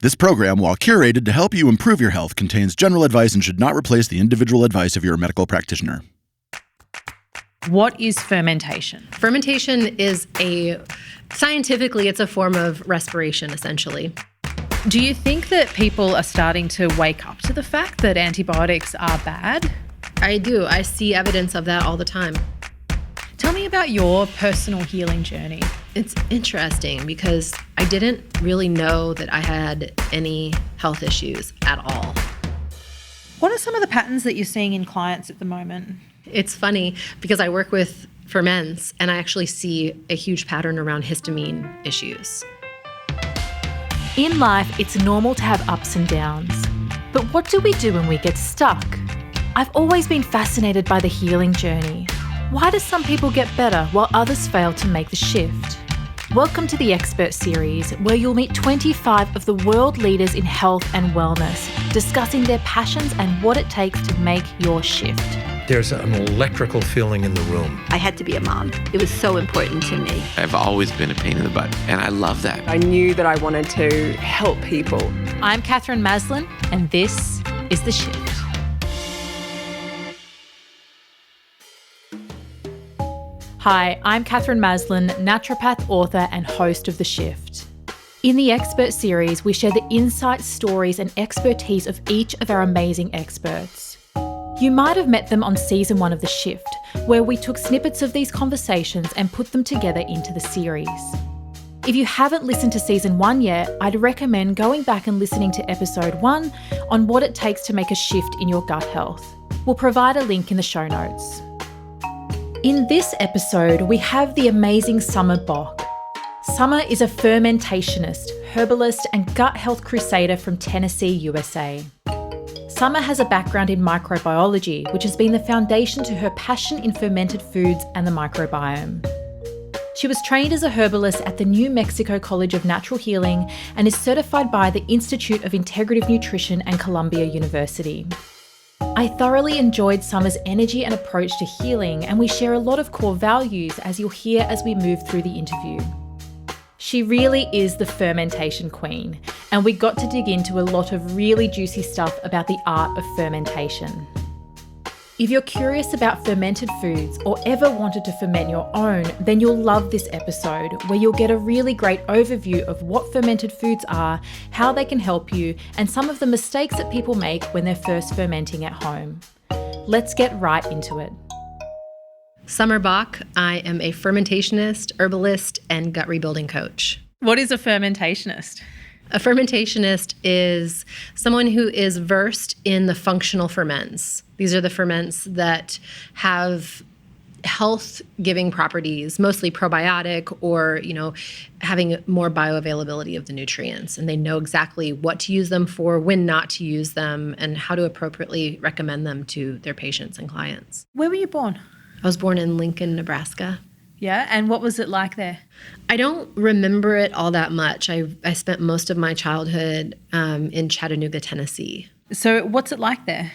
This program, while curated to help you improve your health, contains general advice and should not replace the individual advice of your medical practitioner. What is fermentation? Fermentation is scientifically, it's a form of respiration, essentially. Do you think that people are starting to wake up to the fact that antibiotics are bad? I do. I see evidence of that all the time. Tell me about your personal healing journey. It's interesting because I didn't really know that I had any health issues at all. What are some of the patterns that you're seeing in clients at the moment? It's funny because I work with ferments and I actually see a huge pattern around histamine issues. In life, it's normal to have ups and downs. But what do we do when we get stuck? I've always been fascinated by the healing journey. Why do some people get better while others fail to make the shift? Welcome to the Expert Series, where you'll meet 25 of the world leaders in health and wellness, discussing their passions and what it takes to make your shift. There's an electrical feeling in the room. I had to be a mom. It was so important to me. I've always been a pain in the butt, and I love that. I knew that I wanted to help people. I'm Katherine Maslen, and this is The Shift. Hi, I'm Katherine Maslen, naturopath, author, and host of The Shift. In the Expert Series, we share the insights, stories, and expertise of each of our amazing experts. You might have met them on season 1 of The Shift, where we took snippets of these conversations and put them together into the series. If you haven't listened to season 1 yet, I'd recommend going back and listening to episode 1 on what it takes to make a shift in your gut health. We'll provide a link in the show notes. In this episode, we have the amazing Summer Bock. Summer is a fermentationist, herbalist, and gut health crusader from Tennessee, USA. Summer has a background in microbiology, which has been the foundation to her passion in fermented foods and the microbiome. She was trained as a herbalist at the New Mexico College of Natural Healing and is certified by the Institute of Integrative Nutrition and Columbia University. I thoroughly enjoyed Summer's energy and approach to healing, and we share a lot of core values, as you'll hear as we move through the interview. She really is the fermentation queen, and we got to dig into a lot of really juicy stuff about the art of fermentation. If you're curious about fermented foods or ever wanted to ferment your own, then you'll love this episode, where you'll get a really great overview of what fermented foods are, how they can help you, and some of the mistakes that people make when they're first fermenting at home. Let's get right into it. Summer Bock, I am a fermentationist, herbalist, and gut rebuilding coach. What is a fermentationist? A fermentationist is someone who is versed in the functional ferments. These are the ferments that have health-giving properties, mostly probiotic or, having more bioavailability of the nutrients. And they know exactly what to use them for, when not to use them, and how to appropriately recommend them to their patients and clients. Where were you born? I was born in Lincoln, Nebraska. Yeah, and what was it like there? I don't remember it all that much. I spent most of my childhood in Chattanooga, Tennessee. So what's it like there?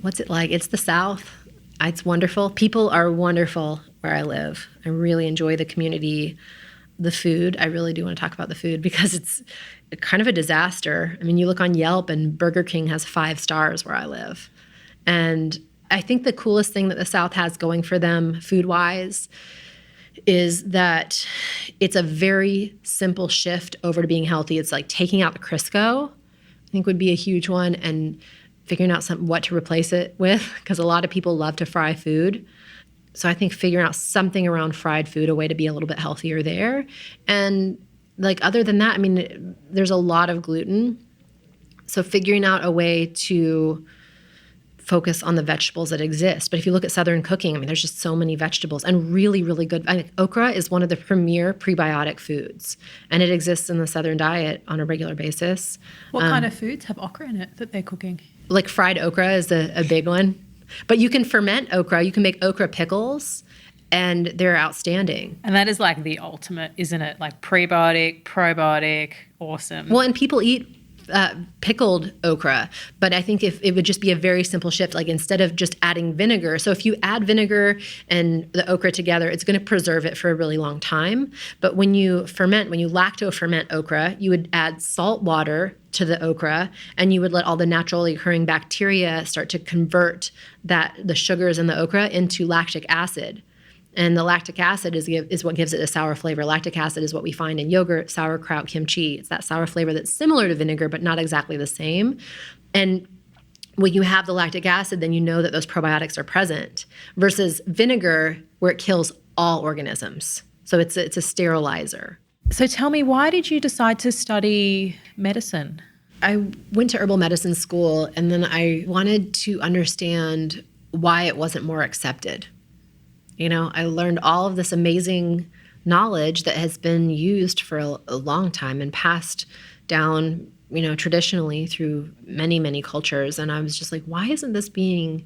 What's it like? It's the South. It's wonderful. People are wonderful where I live. I really enjoy the community, the food. I really do want to talk about the food because it's kind of a disaster. I mean, you look on Yelp and Burger King has 5 stars where I live. And I think the coolest thing that the South has going for them food-wise is that it's a very simple shift over to being healthy. It's like taking out the Crisco, I think would be a huge one, and figuring out what to replace it with, because a lot of people love to fry food. So I think figuring out something around fried food, a way to be a little bit healthier there. And other than that, I mean, there's a lot of gluten. So figuring out a way to focus on the vegetables that exist. But if you look at Southern cooking, I mean, there's just so many vegetables and really, really good. I think okra is one of the premier prebiotic foods, and it exists in the Southern diet on a regular basis. What kind of foods have okra in it that they're cooking? Like fried okra is a big one. But you can ferment okra. You can make okra pickles, and they're outstanding. And that is like the ultimate, isn't it? Like prebiotic, probiotic, awesome. Well, and people eat pickled okra. But I think if it would just be a very simple shift, like instead of just adding vinegar. So if you add vinegar and the okra together, it's going to preserve it for a really long time. But when you lacto-ferment okra, you would add salt water to the okra, and you would let all the naturally occurring bacteria start to convert the sugars in the okra into lactic acid. And the lactic acid is what gives it a sour flavor. Lactic acid is what we find in yogurt, sauerkraut, kimchi. It's that sour flavor that's similar to vinegar, but not exactly the same. And when you have the lactic acid, then you know that those probiotics are present, versus vinegar, where it kills all organisms. So it's a sterilizer. So tell me, why did you decide to study medicine? I went to herbal medicine school, and then I wanted to understand why it wasn't more accepted. I learned all of this amazing knowledge that has been used for a long time and passed down, traditionally through many, many cultures. And I was just like, why isn't this being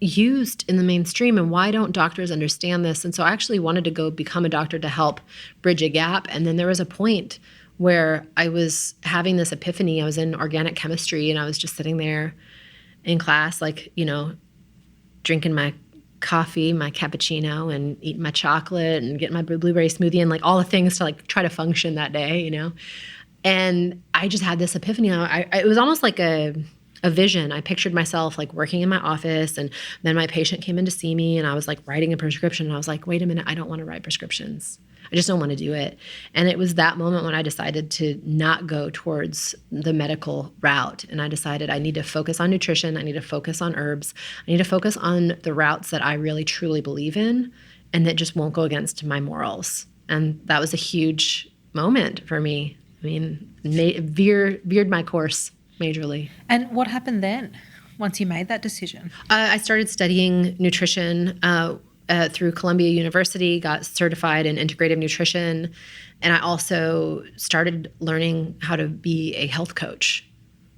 used in the mainstream, and why don't doctors understand this? And so I actually wanted to go become a doctor to help bridge a gap. And then there was a point where I was having this epiphany. I was in organic chemistry, and I was just sitting there in class, drinking my coffee, my cappuccino, and eating my chocolate and getting my blueberry smoothie and all the things to try to function that day, And I just had this epiphany. It was almost like a vision. I pictured myself working in my office, and then my patient came in to see me, and I was writing a prescription, and I was like, wait a minute, I don't want to write prescriptions. I just don't want to do it. And it was that moment when I decided to not go towards the medical route. And I decided I need to focus on nutrition. I need to focus on herbs. I need to focus on the routes that I really, truly believe in and that just won't go against my morals. And that was a huge moment for me. I mean, veered my course majorly. And what happened then once you made that decision? I started studying nutrition through Columbia University, got certified in integrative nutrition, and I also started learning how to be a health coach.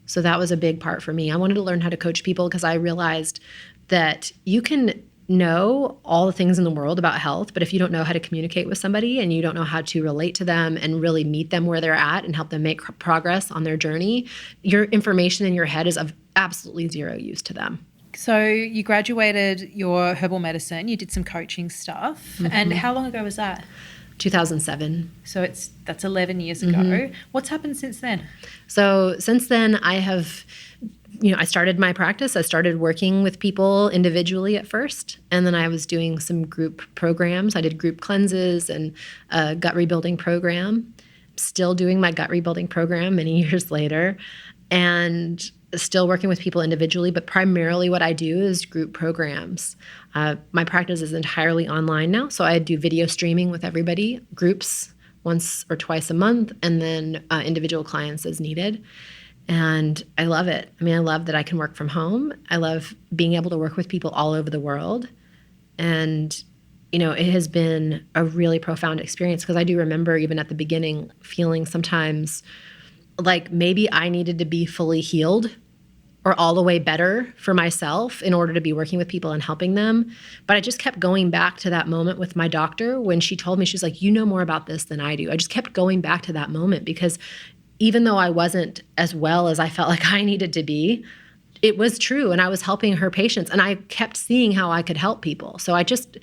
So that was a big part for me. I wanted to learn how to coach people because I realized that you can know all the things in the world about health, but if you don't know how to communicate with somebody and you don't know how to relate to them and really meet them where they're at and help them make progress on their journey, your information in your head is of absolutely zero use to them. So you graduated your herbal medicine, you did some coaching stuff. Mm-hmm. And how long ago was that? 2007. So that's 11 years ago. Mm-hmm. What's happened since then? So since then, I have, I started my practice. I started working with people individually at first, and then I was doing some group programs. I did group cleanses and a gut rebuilding program. Still doing my gut rebuilding program many years later, and still working with people individually, but primarily what I do is group programs. My practice is entirely online now, so I do video streaming with everybody, groups once or twice a month, and then individual clients as needed. And I love it. I mean, I love that I can work from home. I love being able to work with people all over the world. And, it has been a really profound experience because I do remember even at the beginning feeling sometimes like maybe I needed to be fully healed or all the way better for myself in order to be working with people and helping them. But I just kept going back to that moment with my doctor when she told me, she's like, you know more about this than I do. I just kept going back to that moment because even though I wasn't as well as I felt like I needed to be, it was true. And I was helping her patients, and I kept seeing how I could help people. So I just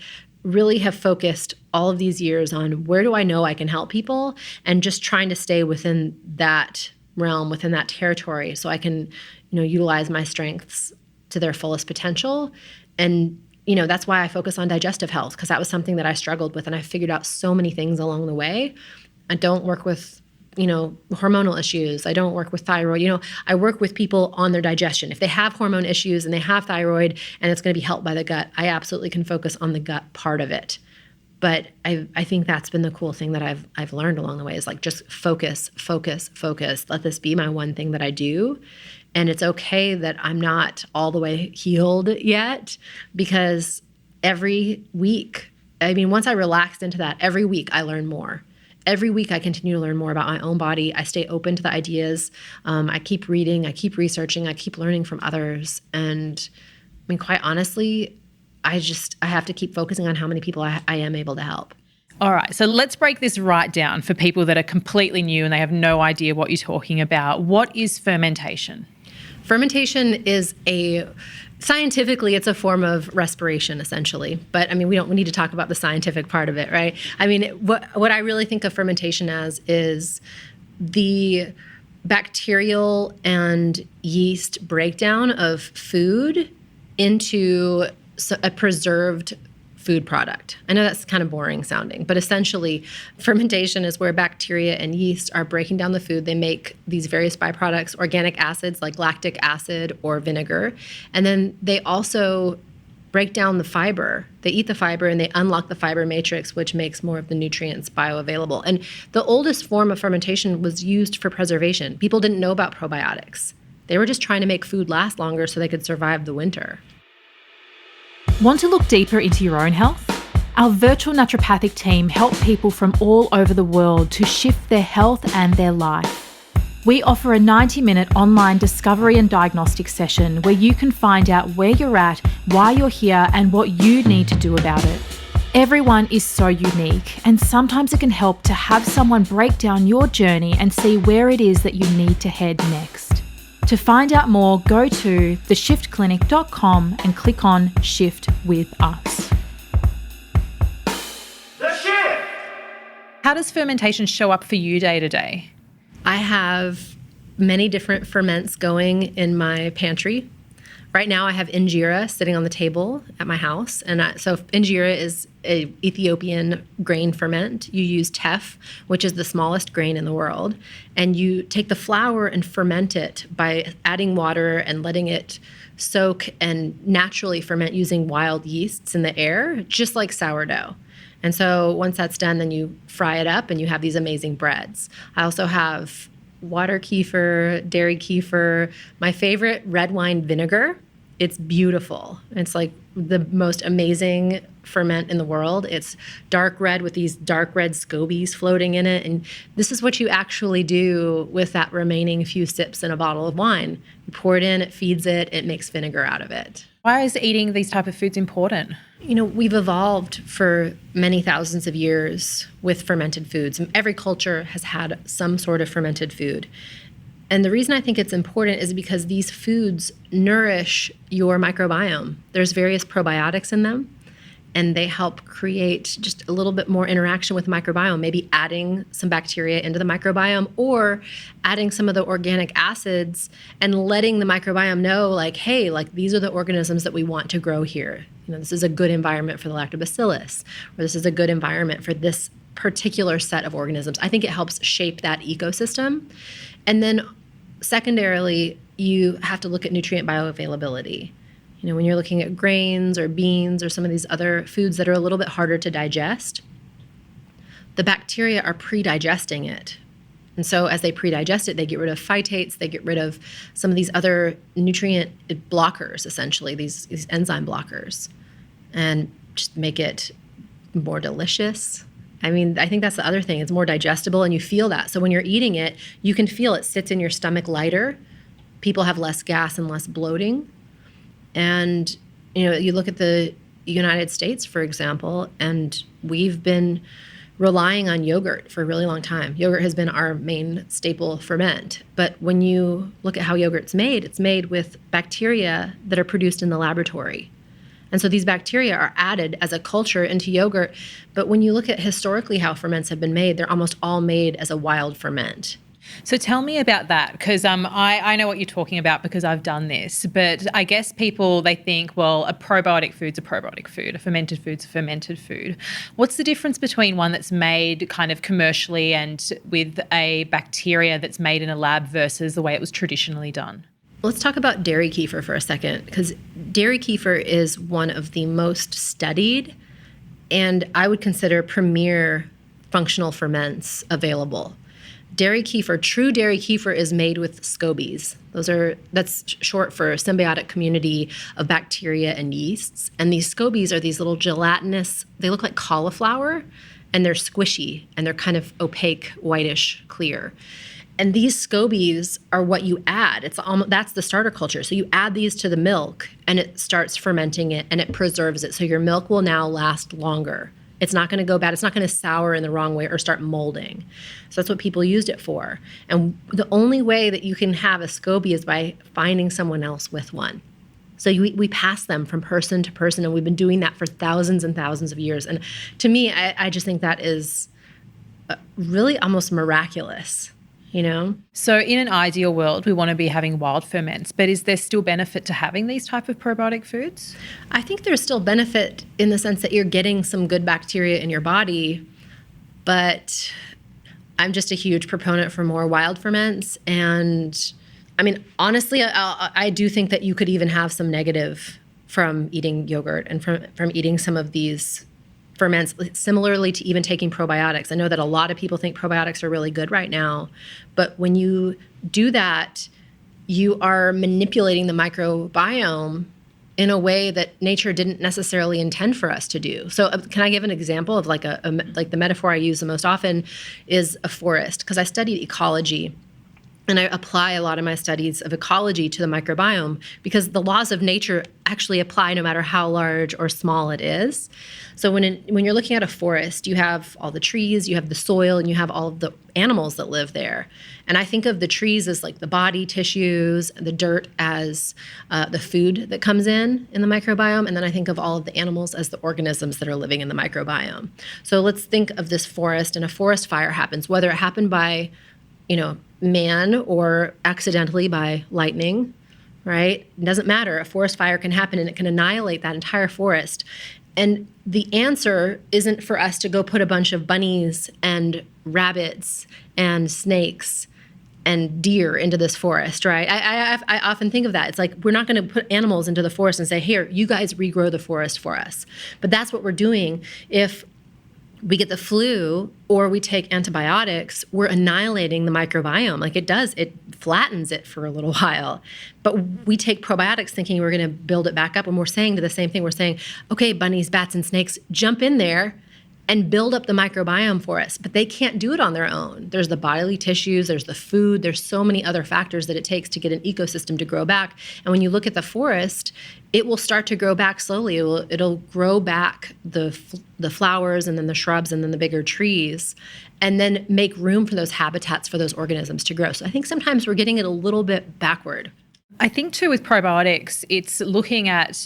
really have focused all of these years on where do I know I can help people, and just trying to stay within that realm, within that territory, so I can, utilize my strengths to their fullest potential. And, that's why I focus on digestive health, because that was something that I struggled with, and I figured out so many things along the way. I don't work with hormonal issues. I don't work with thyroid. I work with people on their digestion. If they have hormone issues and they have thyroid and it's going to be helped by the gut, I absolutely can focus on the gut part of it. But I think that's been the cool thing that I've learned along the way is just focus. Let this be my one thing that I do. And it's okay that I'm not all the way healed yet, because every week, once I relaxed into that, every week I learn more. Every week I continue to learn more about my own body. I stay open to the ideas. I keep reading, I keep researching, I keep learning from others. And quite honestly, I have to keep focusing on how many people I am able to help. All right, so let's break this right down for people that are completely new and they have no idea what you're talking about. What is fermentation? Fermentation is scientifically, it's a form of respiration, essentially. But I mean, we need to talk about the scientific part of it, right? I mean, what I really think of fermentation as is the bacterial and yeast breakdown of food into a preserved food product. I know that's kind of boring sounding, but essentially fermentation is where bacteria and yeast are breaking down the food. They make these various byproducts, organic acids like lactic acid or vinegar, and then they also break down the fiber. They eat the fiber and they unlock the fiber matrix, which makes more of the nutrients bioavailable. And the oldest form of fermentation was used for preservation. People didn't know about probiotics. They were just trying to make food last longer so they could survive the winter. Want to look deeper into your own health? Our virtual naturopathic team help people from all over the world to shift their health and their life. We offer a 90-minute online discovery and diagnostic session where you can find out where you're at, why you're here, and what you need to do about it. Everyone is so unique, and sometimes it can help to have someone break down your journey and see where it is that you need to head next. To find out more, go to theshiftclinic.com and click on Shift with Us. The Shift! How does fermentation show up for you day to day? I have many different ferments going in my pantry. Right now I have injera sitting on the table at my house. So injera is an Ethiopian grain ferment. You use teff, which is the smallest grain in the world, and you take the flour and ferment it by adding water and letting it soak and naturally ferment using wild yeasts in the air, just like sourdough. And so once that's done, then you fry it up and you have these amazing breads. I also have water kefir, dairy kefir. My favorite, red wine vinegar. It's beautiful. It's like the most amazing ferment in the world. It's dark red with these dark red scobies floating in it. And this is what you actually do with that remaining few sips in a bottle of wine. You pour it in, it feeds it, it makes vinegar out of it. Why is eating these type of foods important? You know, we've evolved for many thousands of years with fermented foods. Every culture has had some sort of fermented food. And the reason I think it's important is because these foods nourish your microbiome. There's various probiotics in them, and they help create just a little bit more interaction with the microbiome, maybe adding some bacteria into the microbiome or adding some of the organic acids and letting the microbiome know, like, hey, like these are the organisms that we want to grow here. You know, this is a good environment for the lactobacillus, or this is a good environment for this particular set of organisms. I think it helps shape that ecosystem. And then secondarily, you have to look at nutrient bioavailability. You know, when you're looking at grains or beans or some of these other foods that are a little bit harder to digest, the bacteria are pre-digesting it. And so as they pre-digest it, they get rid of phytates, they get rid of some of these other nutrient blockers, essentially, these enzyme blockers, and just make it more delicious. I mean, I think that's the other thing. It's more digestible and you feel that. So when you're eating it, you can feel it sits in your stomach lighter. People have less gas and less bloating. And, you know, you look at the United States, for example, and we've been relying on yogurt for a really long time. Yogurt has been our main staple ferment. But when you look at how yogurt's made, it's made with bacteria that are produced in the laboratory. And so these bacteria are added as a culture into yogurt. But when you look at historically how ferments have been made, they're almost all made as a wild ferment. So tell me about that, because I know what you're talking about because I've done this. But I guess people, they think, well, a probiotic food's a probiotic food, a fermented food's a fermented food. What's the difference between one that's made kind of commercially and with a bacteria that's made in a lab versus the way it was traditionally done? Let's talk about dairy kefir for a second, because dairy kefir is one of the most studied and I would consider premier functional ferments available. Dairy kefir, true dairy kefir, is made with scobies. That's short for symbiotic community of bacteria and yeasts. And these scobies are these little gelatinous, they look like cauliflower, and they're squishy, and they're kind of opaque, whitish, clear. And these scobies are what you add. That's the starter culture. So you add these to the milk, and it starts fermenting it, and it preserves it. So your milk will now last longer. It's not going to go bad. It's not going to sour in the wrong way or start molding. So that's what people used it for. And the only way that you can have a SCOBY is by finding someone else with one. So we pass them from person to person, and we've been doing that for thousands and thousands of years. And to me, I just think that is really almost miraculous. So in an ideal world, we want to be having wild ferments, but is there still benefit to having these type of probiotic foods? I think there's still benefit in the sense that you're getting some good bacteria in your body, but I'm just a huge proponent for more wild ferments. And I mean, honestly, I do think that you could even have some negative from eating yogurt and from eating some of these ferments, similarly to even taking probiotics. I know that a lot of people think probiotics are really good right now, but when you do that, you are manipulating the microbiome in a way that nature didn't necessarily intend for us to do. So can I give an example of like the metaphor I use the most often is a forest, because I studied ecology. And I apply a lot of my studies of ecology to the microbiome because the laws of nature actually apply no matter how large or small it is. So when you're looking at a forest, you have all the trees, you have the soil, and you have all of the animals that live there. And I think of the trees as like the body tissues, the dirt as the food that comes in the microbiome. And then I think of all of the animals as the organisms that are living in the microbiome. So let's think of this forest, and a forest fire happens, whether it happened by, man or accidentally by lightning, right? It doesn't matter. A forest fire can happen and it can annihilate that entire forest. And the answer isn't for us to go put a bunch of bunnies and rabbits and snakes and deer into this forest, right? I often think of that. It's like we're not going to put animals into the forest and say, here, you guys regrow the forest for us. But that's what we're doing. If we get the flu or we take antibiotics, we're annihilating the microbiome. Like it flattens it for a little while. But we take probiotics thinking we're going to build it back up, and we're saying the same thing. We're saying, okay, bunnies, bats, and snakes, jump in there and build up the microbiome for us. But they can't do it on their own. There's the bodily tissues, there's the food, there's so many other factors that it takes to get an ecosystem to grow back. And when you look at the forest, it will start to grow back slowly. It'll grow back the flowers and then the shrubs and then the bigger trees, and then make room for those habitats for those organisms to grow. So I think sometimes we're getting it a little bit backward. I think too with probiotics, it's looking at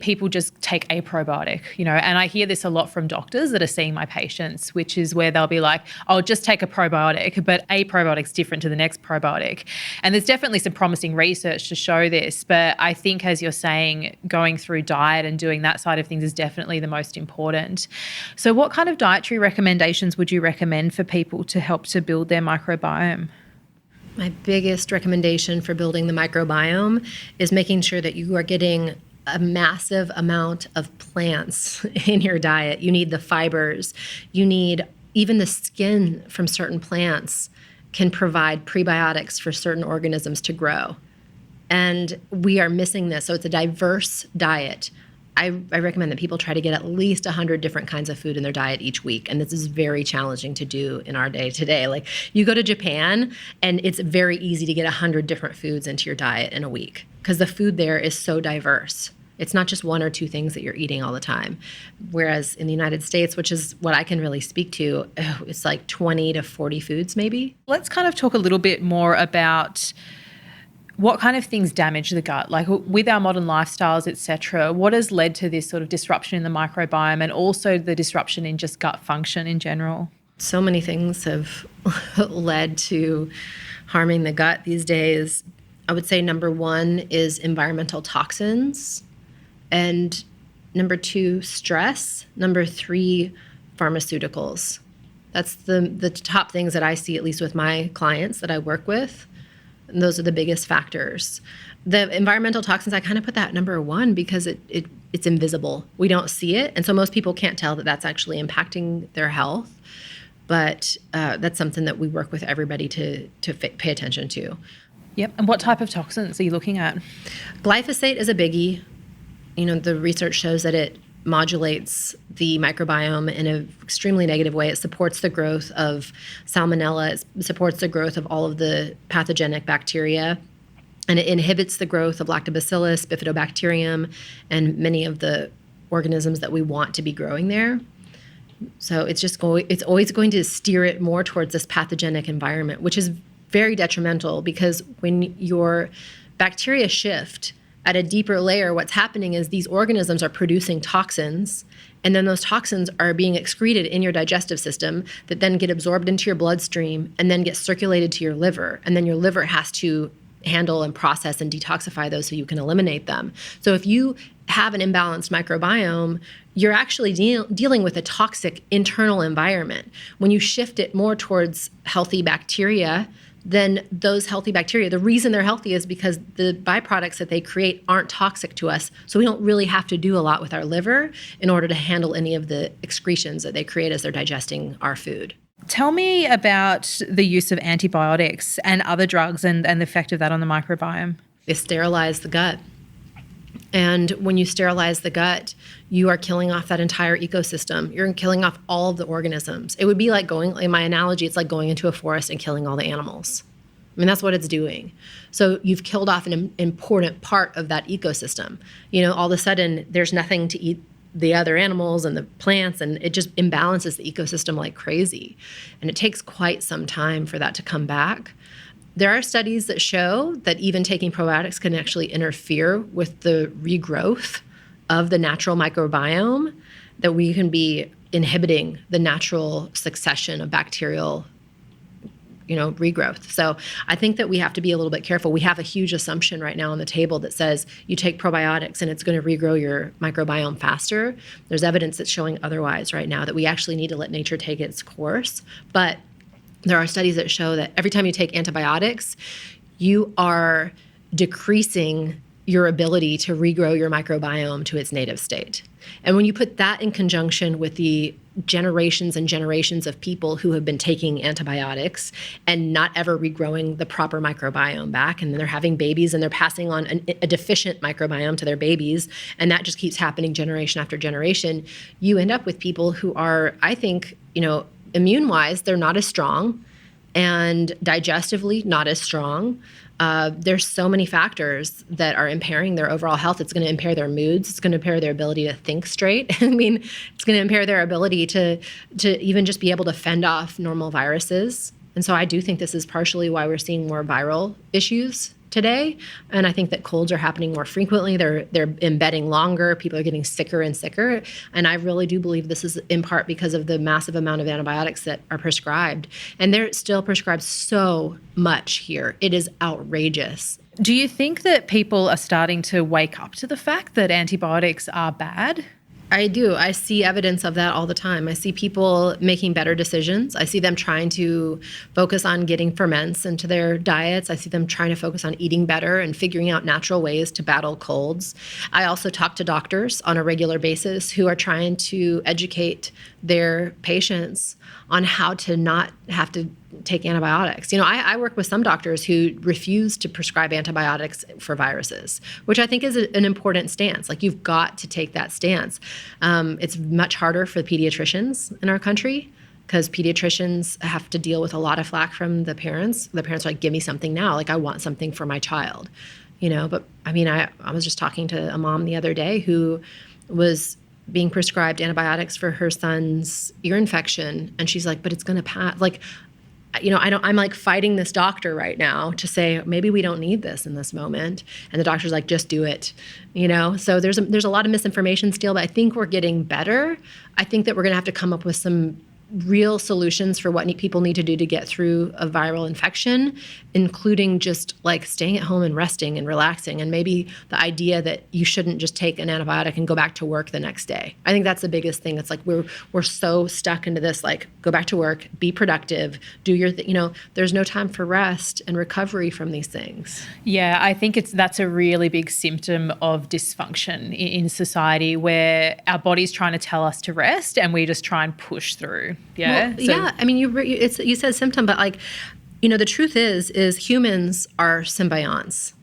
people just take a probiotic, and I hear this a lot from doctors that are seeing my patients, which is where they'll be like, I'll just take a probiotic, but a probiotic's different to the next probiotic. And there's definitely some promising research to show this, but I think as you're saying, going through diet and doing that side of things is definitely the most important. So what kind of dietary recommendations would you recommend for people to help to build their microbiome? My biggest recommendation for building the microbiome is making sure that you are getting a massive amount of plants in your diet. You need the fibers. You need even the skin from certain plants can provide prebiotics for certain organisms to grow. And we are missing this. So it's a diverse diet. I recommend that people try to get at least 100 different kinds of food in their diet each week. And this is very challenging to do in our day today. Like you go to Japan and it's very easy to get 100 different foods into your diet in a week because the food there is so diverse. It's not just one or two things that you're eating all the time. Whereas in the United States, which is what I can really speak to, it's like 20 to 40 foods maybe. Let's kind of talk a little bit more about what kind of things damage the gut? Like with our modern lifestyles, et cetera, what has led to this sort of disruption in the microbiome and also the disruption in just gut function in general? So many things have led to harming the gut these days. I would say number one is environmental toxins. And number two, stress. Number three, pharmaceuticals. That's the top things that I see, at least with my clients that I work with. And those are the biggest factors. The environmental toxins, I kind of put that number one because it's invisible. We don't see it. And so most people can't tell that that's actually impacting their health. But that's something that we work with everybody to pay attention to. Yep. And what type of toxins are you looking at? Glyphosate is a biggie. The research shows that it modulates the microbiome in an extremely negative way. It supports the growth of salmonella. It supports the growth of all of the pathogenic bacteria. And it inhibits the growth of lactobacillus, bifidobacterium, and many of the organisms that we want to be growing there. So it's always going to steer it more towards this pathogenic environment, which is very detrimental, because when your bacteria shift at a deeper layer, what's happening is these organisms are producing toxins, and then those toxins are being excreted in your digestive system that then get absorbed into your bloodstream and then get circulated to your liver. And then your liver has to handle and process and detoxify those so you can eliminate them. So if you have an imbalanced microbiome, you're actually dealing with a toxic internal environment. When you shift it more towards healthy bacteria, then those healthy bacteria, the reason they're healthy is because the byproducts that they create aren't toxic to us. So we don't really have to do a lot with our liver in order to handle any of the excretions that they create as they're digesting our food. Tell me about the use of antibiotics and other drugs and the effect of that on the microbiome. They sterilize the gut. And when you sterilize the gut, you are killing off that entire ecosystem. You're killing off all of the organisms. It would be like in my analogy, it's like going into a forest and killing all the animals. I mean, that's what it's doing. So you've killed off an important part of that ecosystem. All of a sudden, there's nothing to eat the other animals and the plants, and it just imbalances the ecosystem like crazy. And it takes quite some time for that to come back. There are studies that show that even taking probiotics can actually interfere with the regrowth of the natural microbiome, that we can be inhibiting the natural succession of bacterial regrowth. So I think that we have to be a little bit careful. We have a huge assumption right now on the table that says you take probiotics and it's going to regrow your microbiome faster. There's evidence that's showing otherwise right now, that we actually need to let nature take its course. But there are studies that show that every time you take antibiotics, you are decreasing your ability to regrow your microbiome to its native state. And when you put that in conjunction with the generations and generations of people who have been taking antibiotics and not ever regrowing the proper microbiome back, and then they're having babies and they're passing on a deficient microbiome to their babies, and that just keeps happening generation after generation, you end up with people who are, I think, immune-wise, they're not as strong, and digestively not as strong. There's so many factors that are impairing their overall health. It's going to impair their moods. It's going to impair their ability to think straight. I mean, it's going to impair their ability to even just be able to fend off normal viruses. And so I do think this is partially why we're seeing more viral issues today. And I think that colds are happening more frequently. They're embedding longer. People are getting sicker and sicker. And I really do believe this is in part because of the massive amount of antibiotics that are prescribed. And they're still prescribed so much here. It is outrageous. Do you think that people are starting to wake up to the fact that antibiotics are bad? I do. I see evidence of that all the time. I see people making better decisions. I see them trying to focus on getting ferments into their diets. I see them trying to focus on eating better and figuring out natural ways to battle colds. I also talk to doctors on a regular basis who are trying to educate their patients on how to not have to take antibiotics. I work with some doctors who refuse to prescribe antibiotics for viruses, which I think is an important stance. Like, you've got to take that stance. It's much harder for pediatricians in our country, because pediatricians have to deal with a lot of flack from the parents. The parents are like, give me something now. Like, I want something for my child, But I mean, I was just talking to a mom the other day who was being prescribed antibiotics for her son's ear infection. And she's like, but it's going to pass. Like, I'm like fighting this doctor right now to say, maybe we don't need this in this moment. And the doctor's like, just do it, So there's a lot of misinformation still, but I think we're getting better. I think that we're going to have to come up with some real solutions for what people need to do to get through a viral infection, including just like staying at home and resting and relaxing, and maybe the idea that you shouldn't just take an antibiotic and go back to work the next day. I think that's the biggest thing. It's like we're so stuck into this, like, go back to work, be productive, do your there's no time for rest and recovery from these things. Yeah, I think that's a really big symptom of dysfunction in society, where our body's trying to tell us to rest and we just try and push through. Yeah. Well, yeah. I mean, you said symptom, but like, the truth is humans are symbionts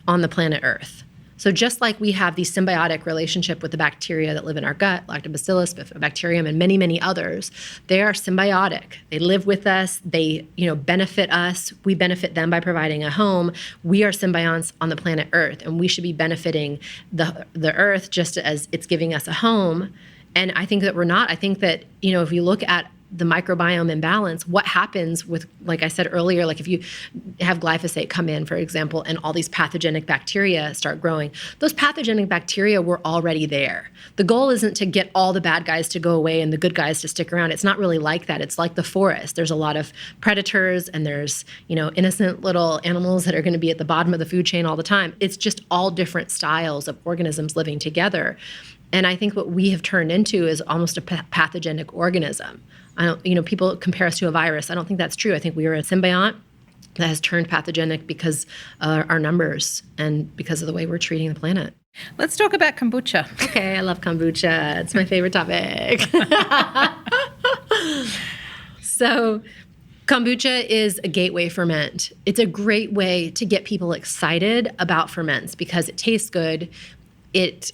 on the planet Earth. So just like we have the symbiotic relationship with the bacteria that live in our gut, Lactobacillus, Bifidobacterium, and many, many others, they are symbiotic. They live with us. They, benefit us. We benefit them by providing a home. We are symbionts on the planet Earth, and we should be benefiting the Earth just as it's giving us a home. And I think that we're not. I think that, if you look at the microbiome imbalance, what happens with, like I said earlier, like if you have glyphosate come in, for example, and all these pathogenic bacteria start growing, those pathogenic bacteria were already there. The goal isn't to get all the bad guys to go away and the good guys to stick around. It's not really like that. It's like the forest. There's a lot of predators and there's, innocent little animals that are going to be at the bottom of the food chain all the time. It's just all different styles of organisms living together. And I think what we have turned into is almost a pathogenic organism. People compare us to a virus. I don't think that's true. I think we are a symbiont that has turned pathogenic because of our numbers and because of the way we're treating the planet. Let's talk about kombucha. Okay, I love kombucha. It's my favorite topic. So kombucha is a gateway ferment. It's a great way to get people excited about ferments because it tastes good. It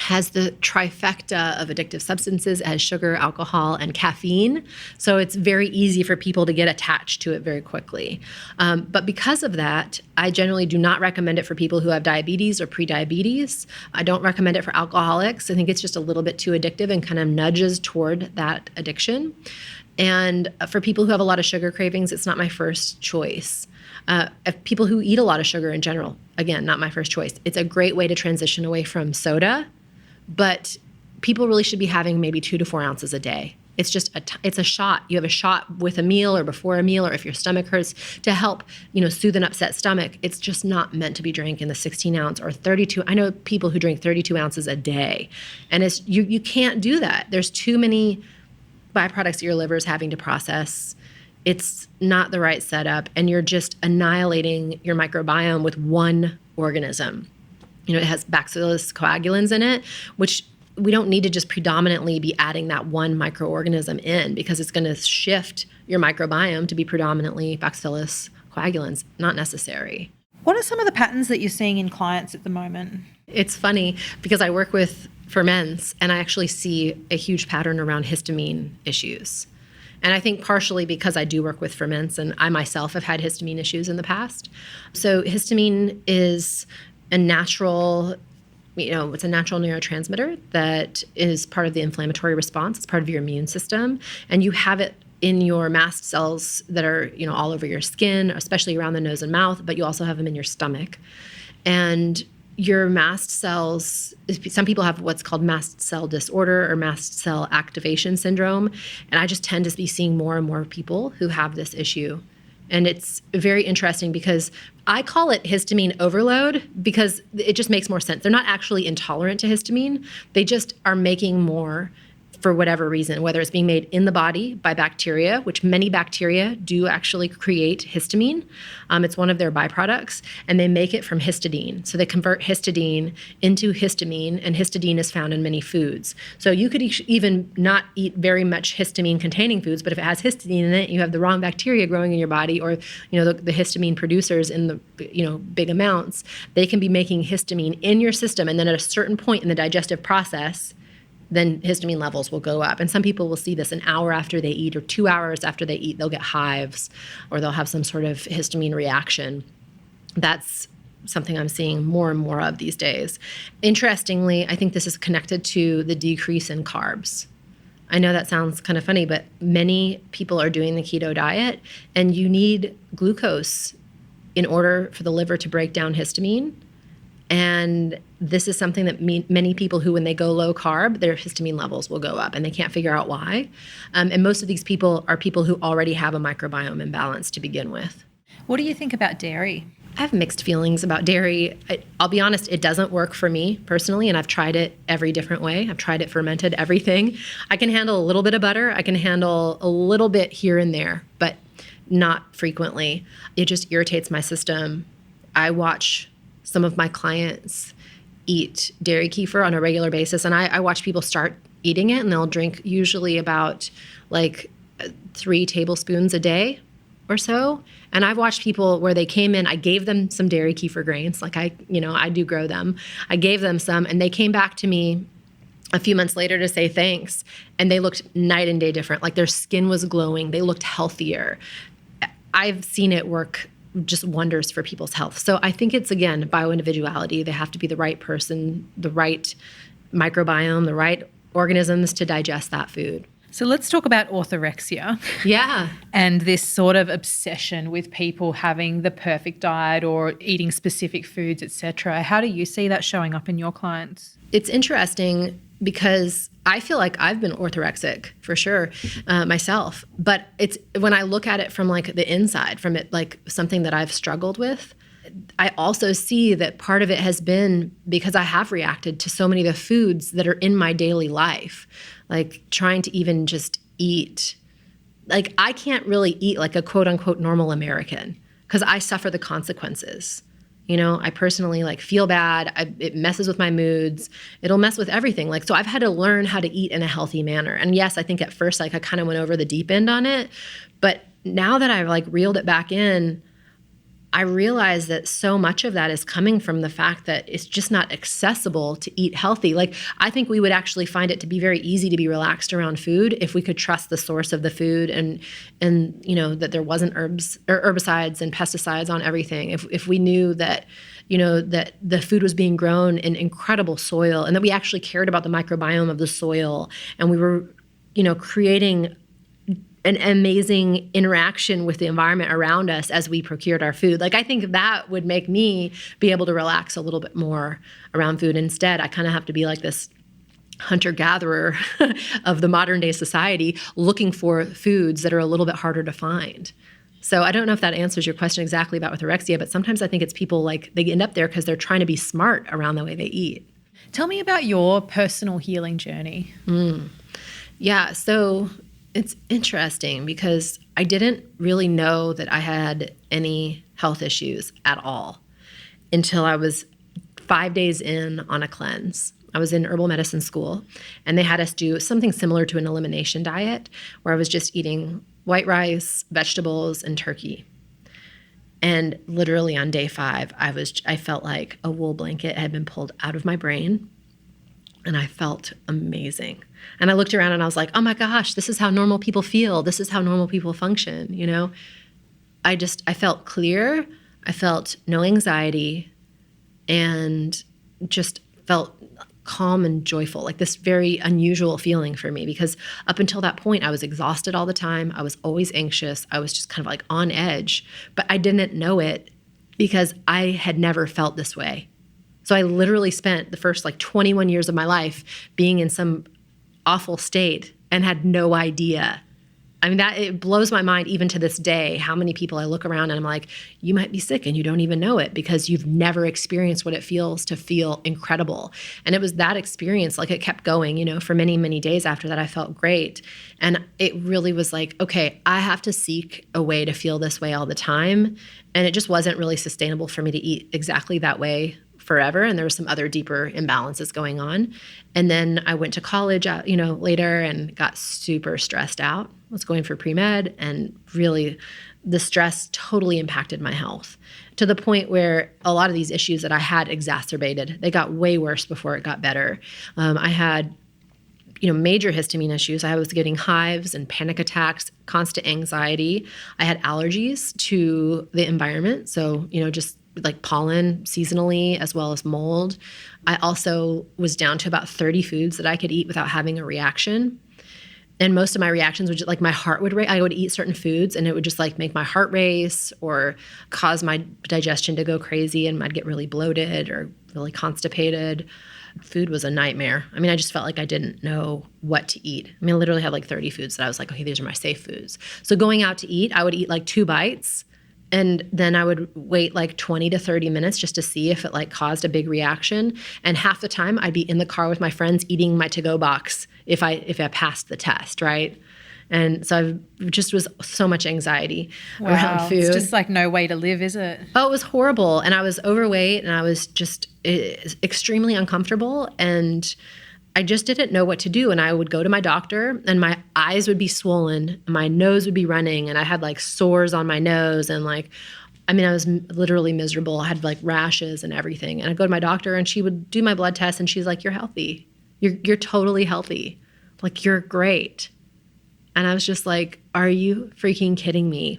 has the trifecta of addictive substances as sugar, alcohol, and caffeine. So it's very easy for people to get attached to it very quickly. But because of that, I generally do not recommend it for people who have diabetes or prediabetes. I don't recommend it for alcoholics. I think it's just a little bit too addictive and kind of nudges toward that addiction. And for people who have a lot of sugar cravings, it's not my first choice. People who eat a lot of sugar in general, again, not my first choice. It's a great way to transition away from soda. But people really should be having maybe 2 to 4 ounces a day. It's just it's a shot. You have a shot with a meal or before a meal, or if your stomach hurts, to help, soothe an upset stomach. It's just not meant to be drank in the 16 ounce or 32. I know people who drink 32 ounces a day, and it's you can't do that. There's too many byproducts your liver is having to process. It's not the right setup, and you're just annihilating your microbiome with one organism. It has Bacillus coagulans in it, which we don't need to just predominantly be adding that one microorganism in because it's going to shift your microbiome to be predominantly Bacillus coagulans. Not necessary. What are some of the patterns that you're seeing in clients at the moment? It's funny because I work with ferments and I actually see a huge pattern around histamine issues. And I think partially because I do work with ferments and I myself have had histamine issues in the past. So histamine is a natural, it's a natural neurotransmitter that is part of the inflammatory response. It's part of your immune system. And you have it in your mast cells that are, all over your skin, especially around the nose and mouth, but you also have them in your stomach. And your mast cells, some people have what's called mast cell disorder or mast cell activation syndrome. And I just tend to be seeing more and more people who have this issue. And it's very interesting because I call it histamine overload because it just makes more sense. They're not actually intolerant to histamine. They just are making more for whatever reason, whether it's being made in the body by bacteria, which many bacteria do actually create histamine. It's one of their byproducts, and they make it from histidine. So they convert histidine into histamine, and histidine is found in many foods. So you could even not eat very much histamine-containing foods, but if it has histidine in it, you have the wrong bacteria growing in your body, or the histamine producers in the big amounts, they can be making histamine in your system, and then at a certain point in the digestive process, then histamine levels will go up. And some people will see this an hour after they eat or 2 hours after they eat. They'll get hives or they'll have some sort of histamine reaction. That's something I'm seeing more and more of these days. Interestingly, I think this is connected to the decrease in carbs. I know that sounds kind of funny, but many people are doing the keto diet, and you need glucose in order for the liver to break down histamine. And this is something that many people who, when they go low carb, their histamine levels will go up, and they can't figure out why. And most of these people are people who already have a microbiome imbalance to begin with. What do you think about dairy? I have mixed feelings about dairy. I'll be honest, it doesn't work for me personally, and I've tried it every different way. I've tried it fermented, everything. I can handle a little bit of butter. I can handle a little bit here and there, but not frequently. It just irritates my system. I watch some of my clients eat dairy kefir on a regular basis, and I watch people start eating it, and they'll drink usually about 3 tablespoons a day or so. And I've watched people where they came in, I gave them some dairy kefir grains, I do grow them. I gave them some, and they came back to me a few months later to say thanks, and they looked night and day different. Their skin was glowing, they looked healthier. I've seen it work just wonders for people's health. So I think it's, again, bioindividuality. They have to be the right person, the right microbiome, the right organisms to digest that food. So let's talk about orthorexia. Yeah. And this sort of obsession with people having the perfect diet or eating specific foods, etc. How do you see that showing up in your clients? It's interesting because I feel like I've been orthorexic for sure myself. But it's when I look at it from like the inside, from it like something that I've struggled with, I also see that part of it has been because I have reacted to so many of the foods that are in my daily life, like trying to even just eat. Like I can't really eat like a quote unquote normal American because I suffer the consequences. You know, I personally like feel bad. It messes with my moods. It'll mess with everything. Like, so I've had to learn how to eat in a healthy manner. And yes, I think at first, like I kind of went over the deep end on it, but now that I've like reeled it back in, I realize that so much of that is coming from the fact that it's just not accessible to eat healthy. Like, I think we would actually find it to be very easy to be relaxed around food if we could trust the source of the food and you know, that there wasn't herbicides and pesticides on everything. If we knew that, you know, that the food was being grown in incredible soil and that we actually cared about the microbiome of the soil and we were, you know, creating an amazing interaction with the environment around us as we procured our food. Like, I think that would make me be able to relax a little bit more around food. Instead, I kind of have to be like this hunter-gatherer of the modern day society looking for foods that are a little bit harder to find. So I don't know if that answers your question exactly about orthorexia, but sometimes I think it's people like they end up there because they're trying to be smart around the way they eat. Tell me about your personal healing journey. Yeah, so it's interesting because I didn't really know that I had any health issues at all until I was 5 days in on a cleanse. I was in herbal medicine school, and they had us do something similar to an elimination diet where I was just eating white rice, vegetables, and turkey. And literally on day 5, I felt like a wool blanket had been pulled out of my brain, and I felt amazing. And I looked around and I was like, oh my gosh, this is how normal people feel. This is how normal people function, you know? I felt clear. I felt no anxiety and just felt calm and joyful, like this very unusual feeling for me, because up until that point, I was exhausted all the time. I was always anxious. I was just kind of like on edge, but I didn't know it because I had never felt this way. So I literally spent the first like 21 years of my life being in some awful state and had no idea. I mean, it blows my mind even to this day how many people I look around and I'm like, you might be sick and you don't even know it because you've never experienced what it feels to feel incredible. And it was that experience, like it kept going, you know, for many, many days after that I felt great. And it really was like, okay, I have to seek a way to feel this way all the time. And it just wasn't really sustainable for me to eat exactly that way forever, and there were some other deeper imbalances going on. And then I went to college, you know, later and got super stressed out. I was going for pre-med, and really the stress totally impacted my health to the point where a lot of these issues that I had exacerbated. They got way worse before it got better. I had, you know, major histamine issues. I was getting hives and panic attacks, constant anxiety. I had allergies to the environment. So, you know, just like pollen seasonally as well as mold. I also was down to about 30 foods that I could eat without having a reaction. And most of my reactions would just like my heart would race. I would eat certain foods and it would just like make my heart race or cause my digestion to go crazy and I'd get really bloated or really constipated. Food was a nightmare. I mean, I just felt like I didn't know what to eat. I mean, I literally had like 30 foods that I was like, okay, these are my safe foods. So going out to eat, I would eat like 2 bites. And then I would wait like 20 to 30 minutes just to see if it like caused a big reaction. And half the time I'd be in the car with my friends eating my to-go box if I passed the test, right? And so I just was so much anxiety around food. It's just like no way to live, is it? Oh, it was horrible. And I was overweight and I was just extremely uncomfortable. And I just didn't know what to do. And I would go to my doctor and my eyes would be swollen, my nose would be running, and I had like sores on my nose and like, I mean, I was literally miserable. I had like rashes and everything. And I'd go to my doctor and she would do my blood test and she's like, you're healthy. You're totally healthy. Like, you're great. And I was just like, are you freaking kidding me?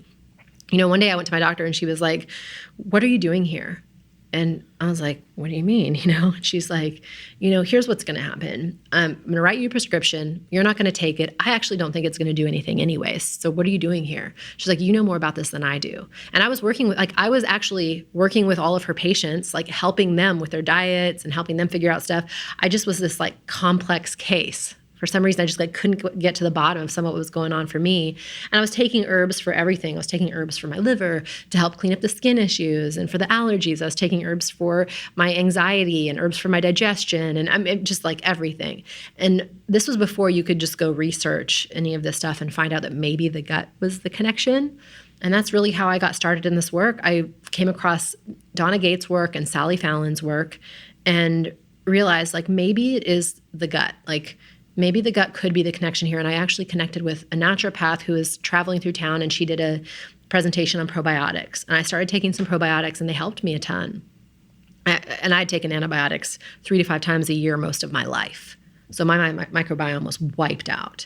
You know, one day I went to my doctor and she was like, what are you doing here? And I was like, what do you mean? And she's like, here's what's going to happen. I'm going to write you a prescription. You're not going to take it. I actually don't think it's going to do anything anyways. So what are you doing here? She's like, you know more about this than I do. And I was actually working with all of her patients, like helping them with their diets and helping them figure out stuff. I just was this like complex case. For some reason, I just couldn't get to the bottom of some of what was going on for me. And I was taking herbs for everything. I was taking herbs for my liver to help clean up the skin issues, and for the allergies. I was taking herbs for my anxiety and herbs for my digestion, and just like everything. And this was before you could just go research any of this stuff and find out that maybe the gut was the connection. And that's really how I got started in this work. I came across Donna Gates' work and Sally Fallon's work and realized like maybe it is the gut. Like maybe the gut could be the connection here. And I actually connected with a naturopath who was traveling through town, and she did a presentation on probiotics. And I started taking some probiotics, and they helped me a ton. And I'd taken antibiotics 3 to 5 times a year most of my life. So my microbiome was wiped out.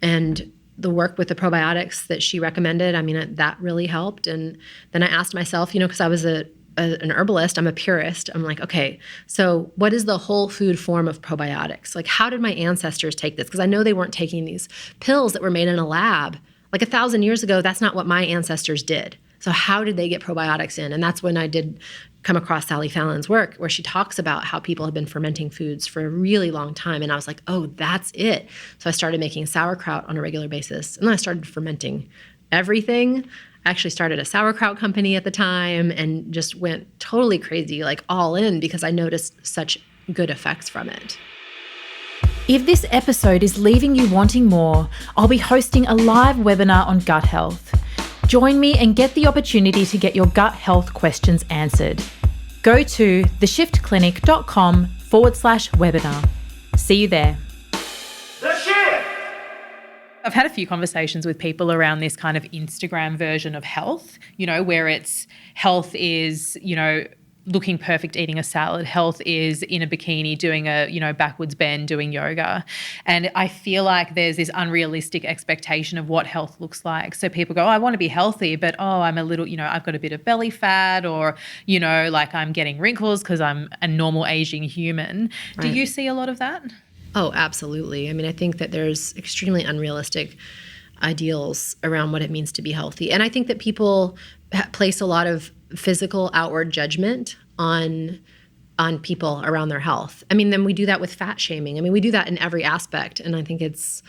And the work with the probiotics that she recommended, that really helped. And then I asked myself, because I was an herbalist, I'm a purist. I'm like, okay, so what is the whole food form of probiotics? Like, how did my ancestors take this? Because I know they weren't taking these pills that were made in a lab. Like 1,000 years ago, that's not what my ancestors did. So how did they get probiotics in? And that's when I did come across Sally Fallon's work, where she talks about how people have been fermenting foods for a really long time. And I was like, oh, that's it. So I started making sauerkraut on a regular basis. And then I started fermenting everything. I actually started a sauerkraut company at the time and just went totally crazy, like all in, because I noticed such good effects from it. If this episode is leaving you wanting more, I'll be hosting a live webinar on gut health. Join me and get the opportunity to get your gut health questions answered. Go to theshiftclinic.com/webinar. See you there. I've had a few conversations with people around this kind of Instagram version of health, where it's health is, looking perfect eating a salad. Health is in a bikini doing a, backwards bend doing yoga. And I feel like there's this unrealistic expectation of what health looks like. So people go, oh, I want to be healthy, but I'm a little, I've got a bit of belly fat, or, like I'm getting wrinkles because I'm a normal aging human. Right. Do you see a lot of that? Oh, absolutely. I think that there's extremely unrealistic ideals around what it means to be healthy. And I think that people place a lot of physical outward judgment on people around their health. Then we do that with fat shaming. We do that in every aspect. And I think it's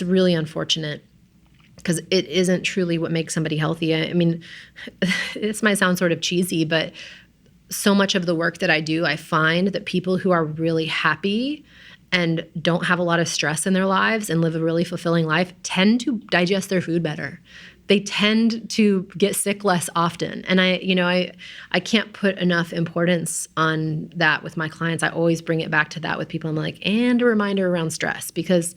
really unfortunate, because it isn't truly what makes somebody healthy. This might sound sort of cheesy, but so much of the work that I do, I find that people who are really happy and don't have a lot of stress in their lives and live a really fulfilling life tend to digest their food better. They tend to get sick less often. And I can't put enough importance on that with my clients. I always bring it back to that with people. I'm like, and a reminder around stress, because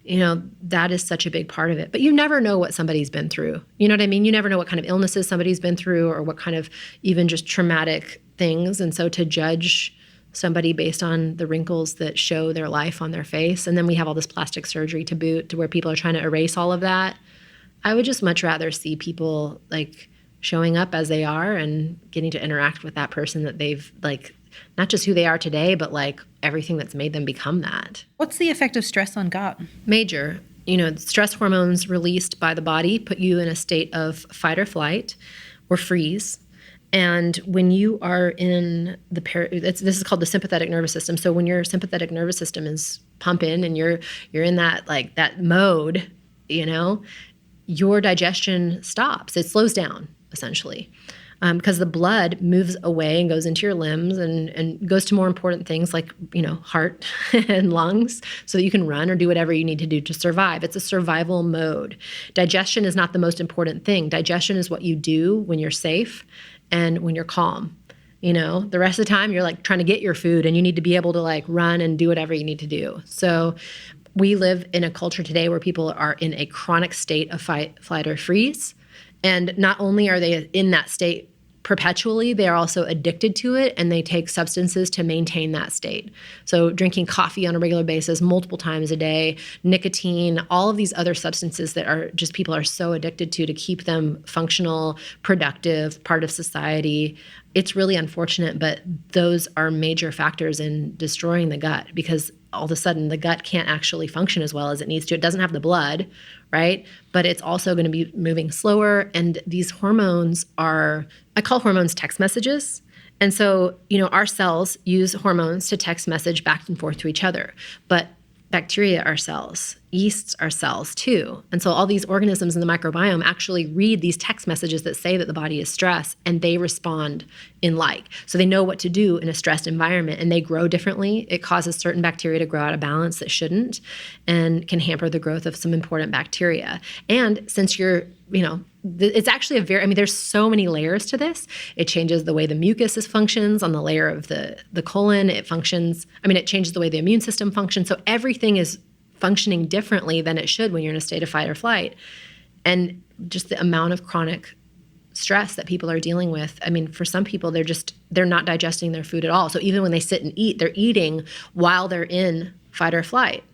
that is such a big part of it. But you never know what somebody's been through. You know what I mean? You never know what kind of illnesses somebody's been through, or what kind of even just traumatic things. And so to judge somebody based on the wrinkles that show their life on their face, and then we have all this plastic surgery to boot, to where people are trying to erase all of that. I would just much rather see people like showing up as they are and getting to interact with that person that they've, like, not just who they are today, but like everything that's made them become that. What's the effect of stress on gut? Major. Stress hormones released by the body put you in a state of fight or flight or freeze. And when you are in this is called the sympathetic nervous system. So when your sympathetic nervous system is pumping and you're in that mode, your digestion stops. It slows down essentially, because the blood moves away and goes into your limbs and goes to more important things like heart and lungs, so that you can run or do whatever you need to do to survive. It's a survival mode. Digestion is not the most important thing. Digestion is what you do when you're safe and when you're calm. The rest of the time you're like trying to get your food, and you need to be able to like run and do whatever you need to do. So we live in a culture today where people are in a chronic state of fight, flight, or freeze. And not only are they in that state perpetually, they are also addicted to it, and they take substances to maintain that state. So drinking coffee on a regular basis, multiple times a day, nicotine, all of these other substances that are just people are so addicted to keep them functional, productive, part of society. it's really unfortunate, but those are major factors in destroying the gut, because all of a sudden the gut can't actually function as well as it needs to. It doesn't have the blood, right? But it's also going to be moving slower. And these hormones are, I call hormones text messages. And so, our cells use hormones to text message back and forth to each other. But bacteria are cells, yeasts are cells too. And so all these organisms in the microbiome actually read these text messages that say that the body is stressed, and they respond in like. So they know what to do in a stressed environment, and they grow differently. It causes certain bacteria to grow out of balance that shouldn't, and can hamper the growth of some important bacteria. And since you're, it's actually there's so many layers to this. It changes the way the mucus functions on the layer of the colon. It changes the way the immune system functions. So everything is functioning differently than it should when you're in a state of fight or flight. And just the amount of chronic stress that people are dealing with. For some people, they're not digesting their food at all. So even when they sit and eat, they're eating while they're in fight or flight.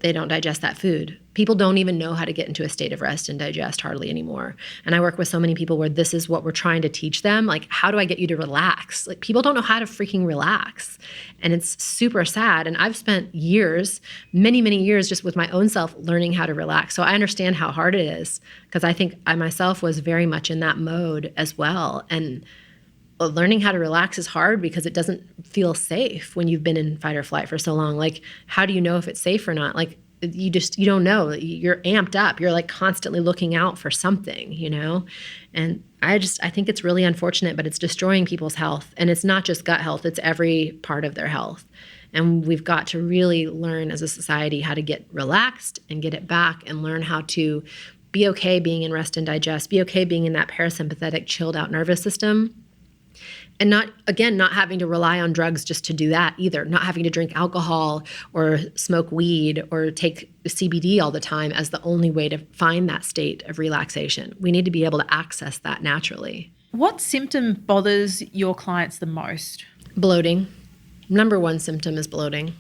They don't digest that food. People don't even know how to get into a state of rest and digest hardly anymore. And I work with so many people where this is what we're trying to teach them. Like, how do I get you to relax? Like, people don't know how to freaking relax. And it's super sad. And I've spent years, many, many years just with my own self learning how to relax. So I understand how hard it is, because I think I myself was very much in that mode as well. And learning how to relax is hard because it doesn't feel safe when you've been in fight or flight for so long. Like, how do you know if it's safe or not? Like, you don't know. You're amped up. You're like constantly looking out for something, And I think it's really unfortunate, but it's destroying people's health. And it's not just gut health, it's every part of their health. And we've got to really learn as a society how to get relaxed and get it back, and learn how to be okay being in rest and digest, be okay being in that parasympathetic, chilled out nervous system. And not having to rely on drugs just to do that either. Not having to drink alcohol or smoke weed or take CBD all the time as the only way to find that state of relaxation. We need to be able to access that naturally. What symptom bothers your clients the most? Bloating. Number one symptom is bloating.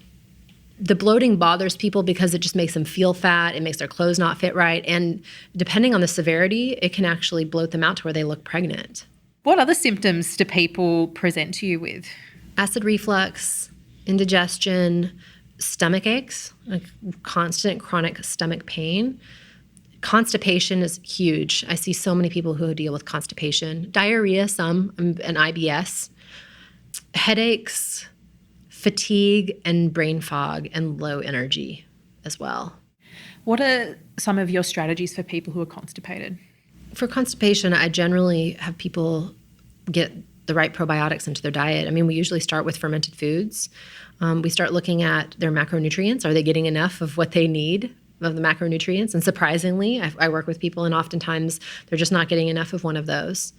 The bloating bothers people because it just makes them feel fat. It makes their clothes not fit right. And depending on the severity, it can actually bloat them out to where they look pregnant. What other symptoms do people present to you with? Acid reflux, indigestion, stomach aches, like constant chronic stomach pain. Constipation is huge. I see so many people who deal with constipation. Diarrhea, some, and IBS. Headaches, fatigue, and brain fog, and low energy as well. What are some of your strategies for people who are constipated? For constipation, I generally have people get the right probiotics into their diet. We usually start with fermented foods. We start looking at their macronutrients. Are they getting enough of what they need, of the macronutrients? And surprisingly, I work with people, and oftentimes they're just not getting enough of one of those.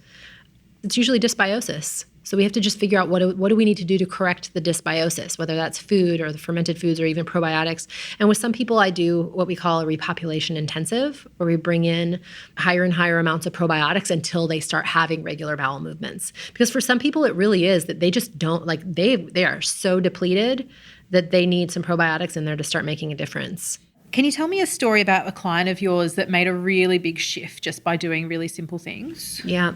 It's usually dysbiosis. So we have to just figure out what do we need to do to correct the dysbiosis, whether that's food or the fermented foods or even probiotics. And with some people, I do what we call a repopulation intensive, where we bring in higher and higher amounts of probiotics until they start having regular bowel movements. Because for some people, it really is that they just don't, they are so depleted that they need some probiotics in there to start making a difference. Can you tell me a story about a client of yours that made a really big shift just by doing really simple things? Yeah.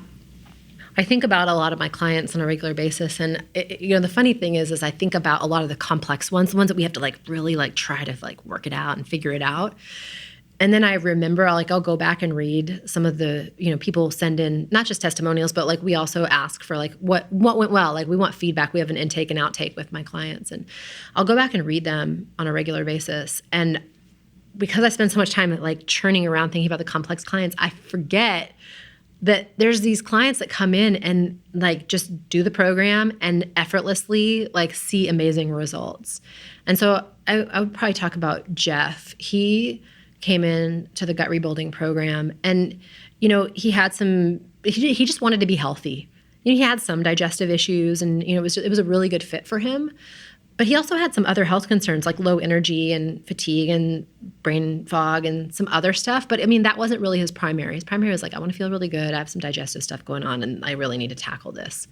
I think about a lot of my clients on a regular basis, and the funny thing is I think about a lot of the complex ones, the ones that we have to really try to work it out and figure it out. And then I remember I'll go back and read some of the, people send in not just testimonials, but we also ask for what went well. We want feedback. We have an intake and outtake with my clients, and I'll go back and read them on a regular basis. And because I spend so much time churning around thinking about the complex clients, I forget that there's these clients that come in and just do the program and effortlessly see amazing results. And so I would probably talk about Jeff. He came in to the gut rebuilding program, and he had he just wanted to be healthy. He had some digestive issues, and it was a really good fit for him. But he also had some other health concerns like low energy and fatigue and brain fog and some other stuff. But that wasn't really his primary. His primary was I want to feel really good. I have some digestive stuff going on, and I really need to tackle this.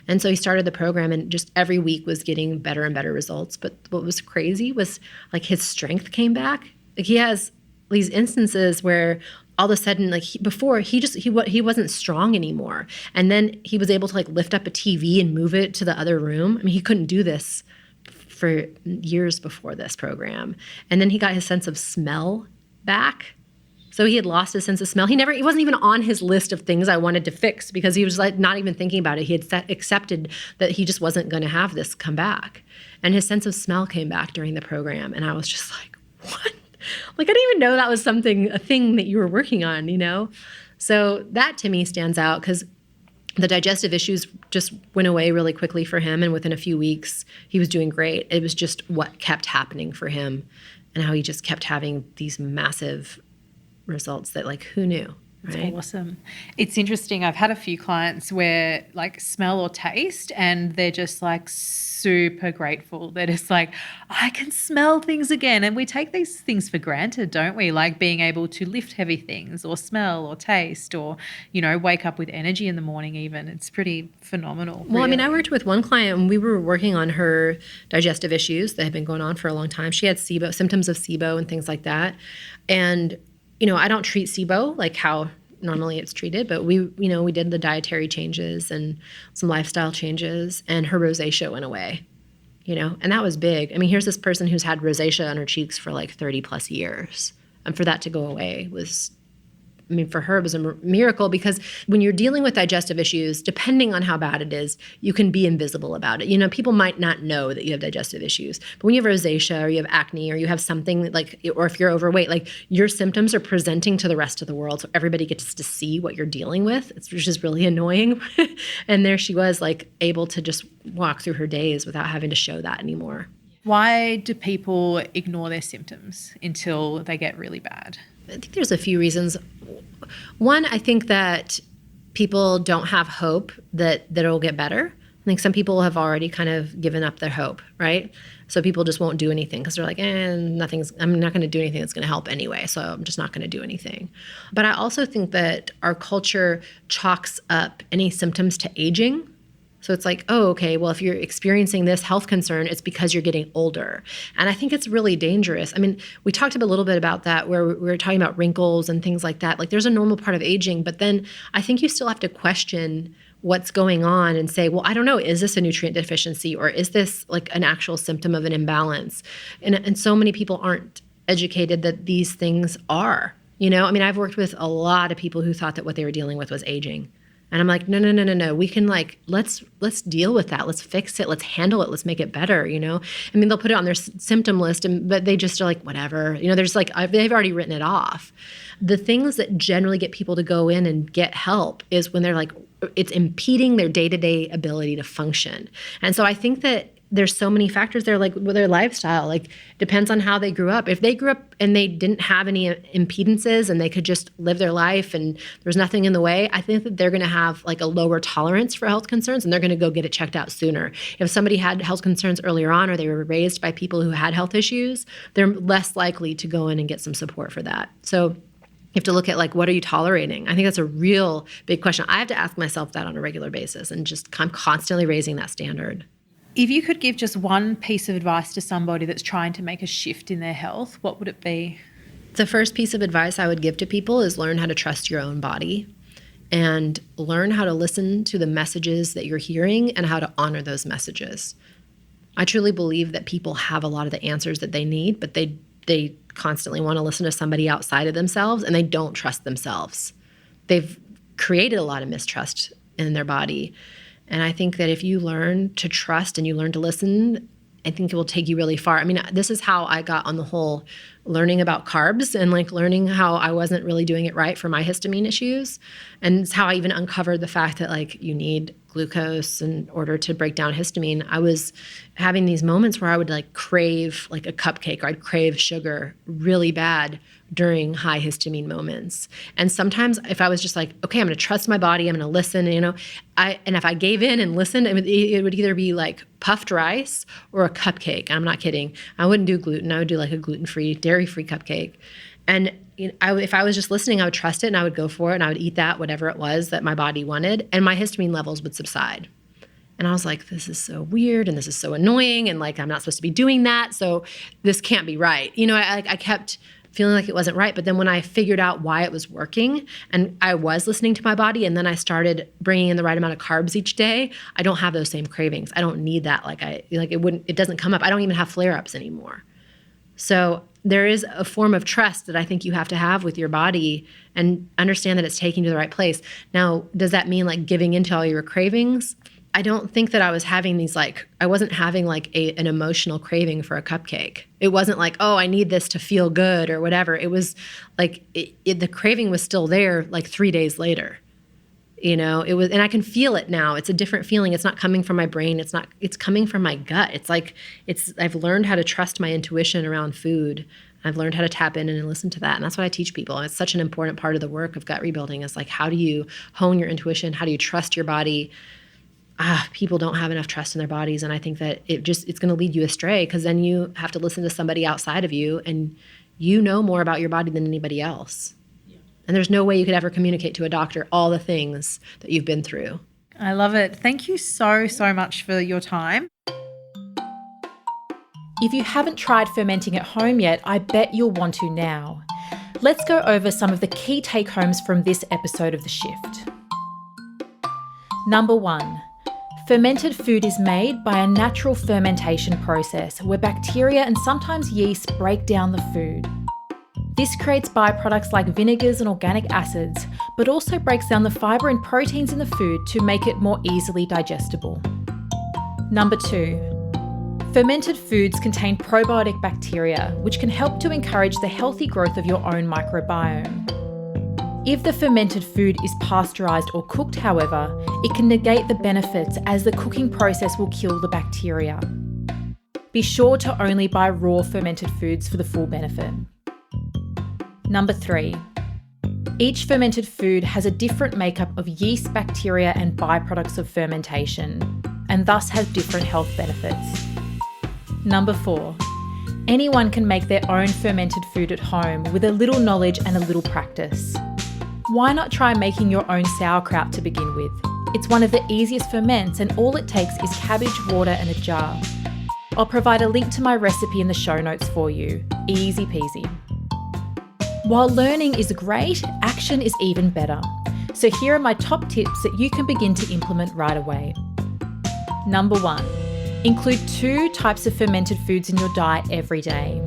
And so he started the program, and just every week was getting better and better results. But what was crazy was his strength came back. He has these instances where all of a sudden, like before he wasn't strong anymore. And then he was able to like lift up a TV and move it to the other room. I mean, he couldn't do this for years before this program. And then he got his sense of smell back. So he had lost his sense of smell. He wasn't even on his list of things I wanted to fix because he was like not even thinking about it. He had accepted that he just wasn't going to have this come back. And his sense of smell came back during the program. And I was just like, what? Like, I didn't even know that was a thing that you were working on, you know? So that to me stands out because the digestive issues just went away really quickly for him. And within a few weeks, he was doing great. It was just what kept happening for him and how he just kept having these massive results that, like, who knew? Right? That's awesome. It's interesting. I've had a few clients where like smell or taste and they're just like super grateful. They're just like, I can smell things again. And we take these things for granted, don't we? Like being able to lift heavy things or smell or taste or, you know, wake up with energy in the morning even. It's pretty phenomenal. Well, really. I mean, I worked with one client and we were working on her digestive issues that had been going on for a long time. She had SIBO, symptoms of SIBO and things like that. And you know, I don't treat SIBO like how normally it's treated, but we did the dietary changes and some lifestyle changes, and her rosacea went away, you know, and that was big. I mean, here's this person who's had rosacea on her cheeks for like 30 plus years, and for that to go away was, I mean, for her, it was a miracle because when you're dealing with digestive issues, depending on how bad it is, you can be invisible about it. You know, people might not know that you have digestive issues, but when you have rosacea or you have acne or you have something like, or if you're overweight, like your symptoms are presenting to the rest of the world. So everybody gets to see what you're dealing with, which is really annoying. And there she was, like, able to just walk through her days without having to show that anymore. Why do people ignore their symptoms until they get really bad? I think there's a few reasons. One, I think that people don't have hope that it'll get better. I think some people have already kind of given up their hope, right? So people just won't do anything because they're like, I'm not going to do anything that's going to help anyway, so I'm just not going to do anything. But I also think that our culture chalks up any symptoms to aging. So it's like, oh, okay, well, if you're experiencing this health concern, it's because you're getting older. And I think it's really dangerous. I mean, we talked a little bit about that where we were talking about wrinkles and things like that. Like there's a normal part of aging, but then I think you still have to question what's going on and say, well, I don't know, is this a nutrient deficiency or is this like an actual symptom of an imbalance? And so many people aren't educated that these things are, you know? I mean, I've worked with a lot of people who thought that what they were dealing with was aging. And I'm like, no. We can let's deal with that. Let's fix it. Let's handle it. Let's make it better, you know? I mean, they'll put it on their symptom list, but they just are like, whatever. You know, they're just like, they've already written it off. The things that generally get people to go in and get help is when they're like, it's impeding their day-to-day ability to function. And so I think that there's so many factors there, like with their lifestyle, like depends on how they grew up. If they grew up and they didn't have any impedances and they could just live their life and there's nothing in the way, I think that they're going to have like a lower tolerance for health concerns and they're going to go get it checked out sooner. If somebody had health concerns earlier on or they were raised by people who had health issues, they're less likely to go in and get some support for that. So you have to look at like, what are you tolerating? I think that's a real big question. I have to ask myself that on a regular basis and just I'm constantly raising that standard. If you could give just one piece of advice to somebody that's trying to make a shift in their health, what would it be? The first piece of advice I would give to people is learn how to trust your own body and learn how to listen to the messages that you're hearing and how to honor those messages. I truly believe that people have a lot of the answers that they need, but they constantly want to listen to somebody outside of themselves and they don't trust themselves. They've created a lot of mistrust in their body. And I think that if you learn to trust and you learn to listen, I think it will take you really far. I mean, this is how I got on the whole learning about carbs and like learning how I wasn't really doing it right for my histamine issues. And it's how I even uncovered the fact that like you need glucose in order to break down histamine. I was having these moments where I would like crave like a cupcake or I'd crave sugar really bad during high histamine moments. And sometimes if I was just like, okay, I'm going to trust my body, I'm going to listen, you know, and if I gave in and listened, it would either be like puffed rice or a cupcake. I'm not kidding. I wouldn't do gluten. I would do like a gluten-free, dairy-free cupcake. And you know, if I was just listening, I would trust it and I would go for it and I would eat that, whatever it was that my body wanted, and my histamine levels would subside. And I was like, this is so weird and this is so annoying and like I'm not supposed to be doing that, so this can't be right. You know, I kept feeling like it wasn't right. But then when I figured out why it was working and I was listening to my body, and then I started bringing in the right amount of carbs each day, I don't have those same cravings. I don't need that. It doesn't come up. I don't even have flare-ups anymore. So there is a form of trust that I think you have to have with your body and understand that it's taking you to the right place. Now, does that mean like giving into all your cravings? I don't think that I was having these I wasn't having like an emotional craving for a cupcake. It wasn't like, oh, I need this to feel good or whatever. It was like the craving was still there like 3 days later. It was, and I can feel it now. It's a different feeling. It's not coming from my brain. It's coming from my gut. I've learned how to trust my intuition around food. I've learned how to tap in and listen to that. And that's what I teach people. And it's such an important part of the work of gut rebuilding is like, how do you hone your intuition? How do you trust your body? People don't have enough trust in their bodies. And I think that it's going to lead you astray because then you have to listen to somebody outside of you and you know more about your body than anybody else. And there's no way you could ever communicate to a doctor all the things that you've been through. I love it. Thank you so much for your time. If you haven't tried fermenting at home yet, I bet you'll want to now. Let's go over some of the key take-homes from this episode of The Shift. Number 1. Fermented food is made by a natural fermentation process where bacteria and sometimes yeast break down the food. This creates byproducts like vinegars and organic acids, but also breaks down the fibre and proteins in the food to make it more easily digestible. Number 2. Fermented foods contain probiotic bacteria, which can help to encourage the healthy growth of your own microbiome. If the fermented food is pasteurised or cooked, however, it can negate the benefits as the cooking process will kill the bacteria. Be sure to only buy raw fermented foods for the full benefit. Number 3. Each fermented food has a different makeup of yeast, bacteria, and byproducts of fermentation, and thus has different health benefits. Number 4. Anyone can make their own fermented food at home with a little knowledge and a little practice. Why not try making your own sauerkraut to begin with? It's one of the easiest ferments and all it takes is cabbage, water and a jar. I'll provide a link to my recipe in the show notes for you. Easy peasy. While learning is great, action is even better. So here are my top tips that you can begin to implement right away. Number 1. Include 2 types of fermented foods in your diet every day.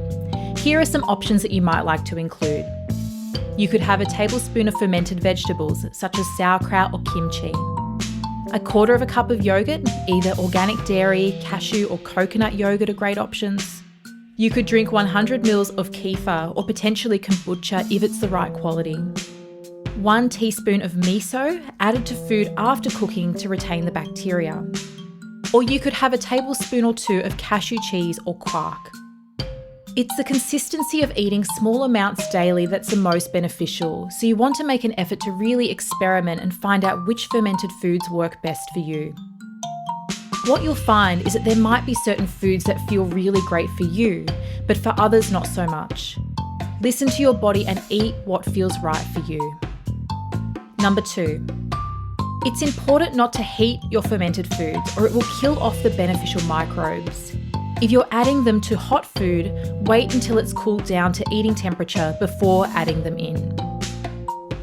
Here are some options that you might like to include. You could have a tablespoon of fermented vegetables, such as sauerkraut or kimchi. A 1/4 cup of yogurt, either organic dairy, cashew or coconut yogurt are great options. You could drink 100 ml of kefir or potentially kombucha if it's the right quality. 1 teaspoon of miso added to food after cooking to retain the bacteria. Or you could have a tablespoon or 2 of cashew cheese or quark. It's the consistency of eating small amounts daily that's the most beneficial, so you want to make an effort to really experiment and find out which fermented foods work best for you. What you'll find is that there might be certain foods that feel really great for you, but for others not so much. Listen to your body and eat what feels right for you. Number 2. It's important not to heat your fermented foods or it will kill off the beneficial microbes. If you're adding them to hot food, wait until it's cooled down to eating temperature before adding them in.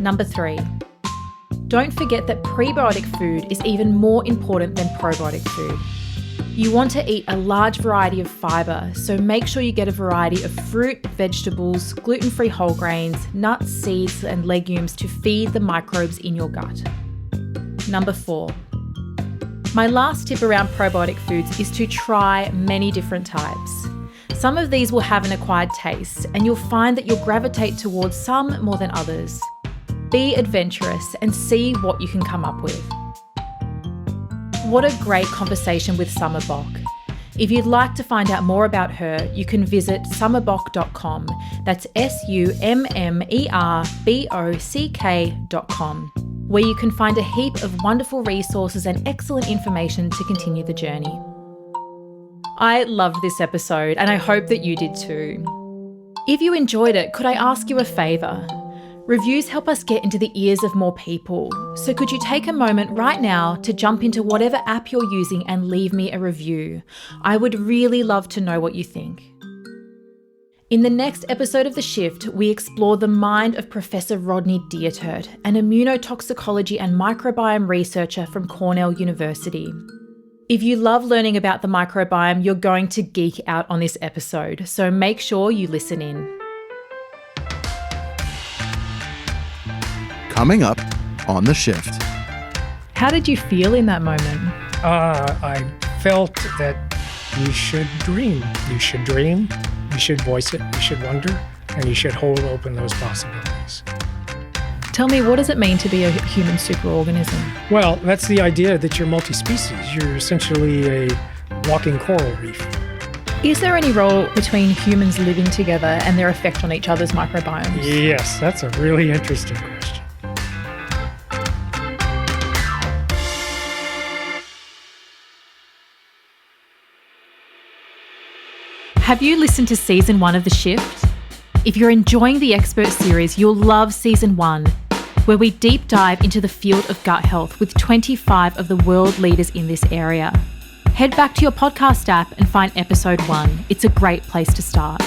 Number 3. Don't forget that prebiotic food is even more important than probiotic food. You want to eat a large variety of fibre, so make sure you get a variety of fruit, vegetables, gluten-free whole grains, nuts, seeds and legumes to feed the microbes in your gut. Number 4. My last tip around probiotic foods is to try many different types. Some of these will have an acquired taste, and you'll find that you'll gravitate towards some more than others. Be adventurous and see what you can come up with. What a great conversation with Summer Bock. If you'd like to find out more about her, you can visit summerbock.com. That's SUMMERBOCK.com, where you can find a heap of wonderful resources and excellent information to continue the journey. I loved this episode and I hope that you did too. If you enjoyed it, could I ask you a favour? Reviews help us get into the ears of more people, so could you take a moment right now to jump into whatever app you're using and leave me a review? I would really love to know what you think. In the next episode of The Shift, we explore the mind of Professor Rodney Dieterdt, an immunotoxicology and microbiome researcher from Cornell University. If you love learning about the microbiome, you're going to geek out on this episode, so make sure you listen in. Coming up on The Shift. How did you feel in that moment? I felt that you should dream. You should dream, you should voice it, you should wonder, and you should hold open those possibilities. Tell me, what does it mean to be a human superorganism? Well, that's the idea that you're multi-species. You're essentially a walking coral reef. Is there any role between humans living together and their effect on each other's microbiomes? Yes, that's a really interesting question. Have you listened to Season 1 of The Shift? If you're enjoying the expert series, you'll love Season 1, where we deep dive into the field of gut health with 25 of the world leaders in this area. Head back to your podcast app and find Episode 1. It's a great place to start.